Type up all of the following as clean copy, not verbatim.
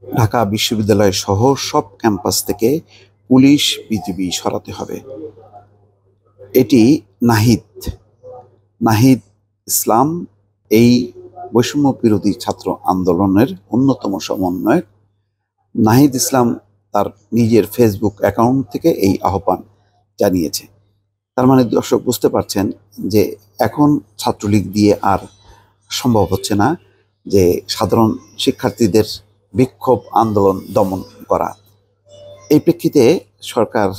ঢাকা বিশ্ববিদ্যালয় সহ সব ক্যাম্পাস থেকে পুলিশ বিজিবি সরাতে হবে। এটি নাহিদ নাহিদ ইসলাম, এই বৈষম্য বিরোধী ছাত্র আন্দোলনের অন্যতম সমন্বয়ক নাহিদ ইসলাম তার নিজের ফেসবুক অ্যাকাউন্ট থেকে এই আহ্বান জানিয়েছে। তার মানে দর্শক বুঝতে পারছেন যে এখন ছাত্রলীগ দিয়ে আর সম্ভব হচ্ছে না যে সাধারণ শিক্ষার্থীদের বিক্ষোভ আন্দোলন দমন করা। এই প্রেক্ষিতে সরকার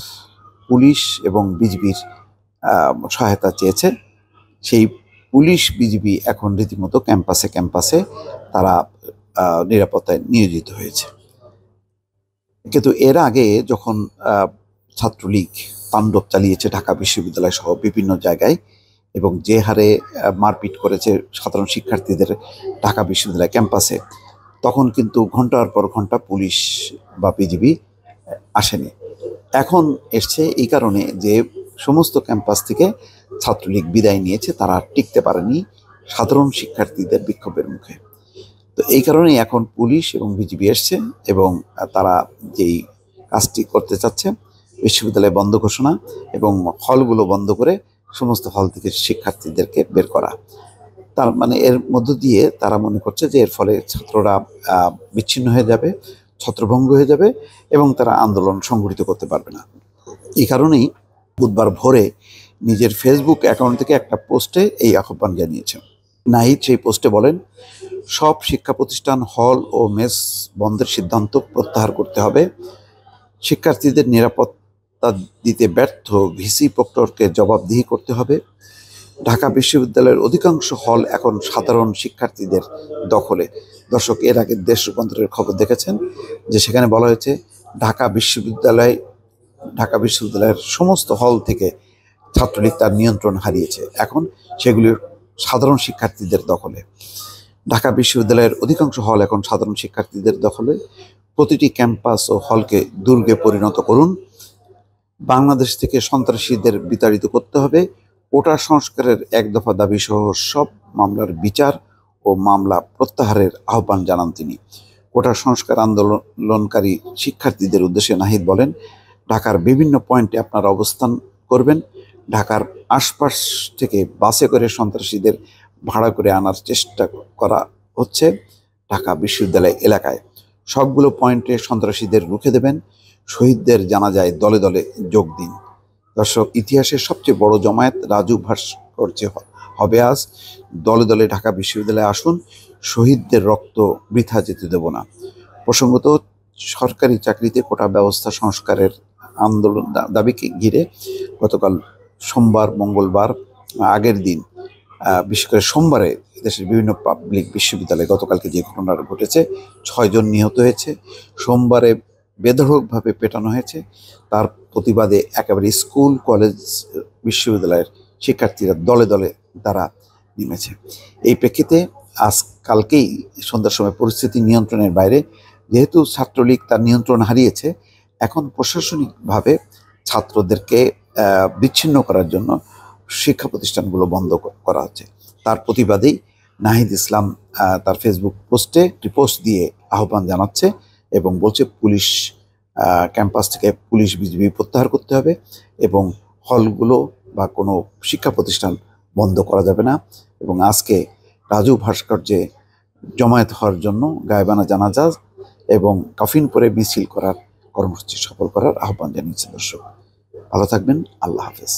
পুলিশ এবং বিজিবির সহায়তা চেয়েছে। সেই পুলিশ বিজিবি এখন রীতিমতো ক্যাম্পাসে ক্যাম্পাসে তারা নিরাপত্তায় নিয়োজিত হয়েছে। কিন্তু এর আগে যখন ছাত্রলীগ তাণ্ডব চালিয়েছে ঢাকা বিশ্ববিদ্যালয় সহ বিভিন্ন জায়গায় এবং যে হারে মারপিট করেছে সাধারণ শিক্ষার্থীদের ঢাকা বিশ্ববিদ্যালয় ক্যাম্পাসে, তখন কিন্তু ঘন্টার পর ঘন্টা পুলিশ বা বিজিবি আসেনি। এখন এসছে এই কারণে যে সমস্ত ক্যাম্পাস থেকে ছাত্রলীগ বিদায় নিয়েছে, তারা টিকতে পারেনি সাধারণ শিক্ষার্থীদের বিক্ষোভের মুখে। তো এই কারণেই এখন পুলিশ এবং বিজিবি এসছে এবং তারা যেই কাজটি করতে চাচ্ছে, বিশ্ববিদ্যালয় বন্ধ ঘোষণা এবং হলগুলো বন্ধ করে সমস্ত হল থেকে শিক্ষার্থীদেরকে বের করা। তার মানে এর মধ্য দিয়ে তারা মনে করছে যে এর ফলে ছাত্ররা বিচ্ছিন্ন হয়ে যাবে, ছত্রভঙ্গ হয়ে যাবে এবং তারা আন্দোলন সংগঠিত করতে পারবে না। এই কারণেই বুধবার ভোরে নিজের ফেসবুক অ্যাকাউন্ট থেকে একটা পোস্টে এই আহ্বান জানিয়েছেন। নাহিদ সেই পোস্টে বলেন, সব শিক্ষা প্রতিষ্ঠান হল ও মেস বন্ধের সিদ্ধান্ত প্রত্যাহার করতে হবে। শিক্ষার্থীদের নিরাপত্তা দিতে ব্যর্থ ভিসি প্রক্টরকে জবাবদিহি করতে হবে। ঢাকা বিশ্ববিদ্যালয়ের অধিকাংশ হল এখন সাধারণ শিক্ষার্থীদের দখলে। দর্শক, এর আগে দেশ রূপান্তরের খবর দেখেছেন যে সেখানে বলা হয়েছে ঢাকা বিশ্ববিদ্যালয়ের সমস্ত হল থেকে ছাত্রলীগ তার নিয়ন্ত্রণ হারিয়েছে, এখন সেগুলির সাধারণ শিক্ষার্থীদের দখলে। ঢাকা বিশ্ববিদ্যালয়ের অধিকাংশ হল এখন সাধারণ শিক্ষার্থীদের দখলে। প্রতিটি ক্যাম্পাস ও হলকে দুর্গে পরিণত করুন। বাংলাদেশ থেকে সন্ত্রাসীদের বিতাড়িত করতে হবে। কোটা সংস্কারের এক দফা দাবি সহ সব মামলার বিচার ও মামলা প্রত্যাহারের আহ্বান জানান তিনি। কোটা সংস্কার আন্দোলনকারী শিক্ষার্থীদের উদ্দেশ্যে নাহিদ বলেন, ঢাকার বিভিন্ন পয়েন্টে আপনারা অবস্থান করবেন। ঢাকার আশপাশ থেকে বাসে করে সন্ত্রাসীদের ভাড়া করে আনার চেষ্টা করা হচ্ছে ঢাকা বিশ্ববিদ্যালয় এলাকায়। সবগুলো পয়েন্টে সন্ত্রাসীদের রুখে দেবেন। শহীদদের জানাজায় দলে দলে যোগ দিন। দর্শক, ইতিহাসের সবচেয়ে বড় জমায়েত রাজু ভাস্কর্যে হবে আজ। দলে দলে ঢাকা বিশ্ববিদ্যালয়ে আসুন, শহীদদের রক্ত বৃথা যেতে দেব না। প্রসঙ্গত, সরকারি চাকরিতে কোটা ব্যবস্থা সংস্কারের আন্দোলন দাবিকে ঘিরে গতকাল সোমবার, মঙ্গলবার, আগের দিন, বিশেষ করে সোমবারে দেশের বিভিন্ন পাবলিক বিশ্ববিদ্যালয়ে গতকালকে যে ঘটনাটা ঘটেছে, 6 জন নিহত হয়েছে। সোমবারে বেধড়কভাবে পেটানো হয়েছে। তার প্রতিবাদে একেবারে স্কুল, কলেজ, বিশ্ববিদ্যালয়ের শিক্ষার্থীরা দলে দলে তারা নেমেছে। এই প্রেক্ষিতে কালকেই সন্ধ্যার সময় পরিস্থিতি নিয়ন্ত্রণের বাইরে, যেহেতু ছাত্রলীগ তার নিয়ন্ত্রণ হারিয়েছে, এখন প্রশাসনিকভাবে ছাত্রদেরকে বিচ্ছিন্ন করার জন্য শিক্ষা প্রতিষ্ঠানগুলো বন্ধ করা হচ্ছে। তার প্রতিবাদেই নাহিদ ইসলাম তার ফেসবুক পোস্টে রিপোস্ট দিয়ে আহ্বান জানাচ্ছে এবং বলছে পুলিশ ক্যাম্পাস থেকে পুলিশ বিজিবি প্রত্যাহার করতে হবে এবং হলগুলো বা কোনো শিক্ষা প্রতিষ্ঠান বন্ধ করা যাবে না। এবং আজকে রাজু ভাস্কর্যে জমায়েত হওয়ার জন্য গায়েবানা জানাজা এবং কাফিন পরে মিছিল করার কর্মসূচি সফল করার আহ্বান জানিয়েছে। দর্শক, ভালো থাকবেন। আল্লাহ হাফেজ।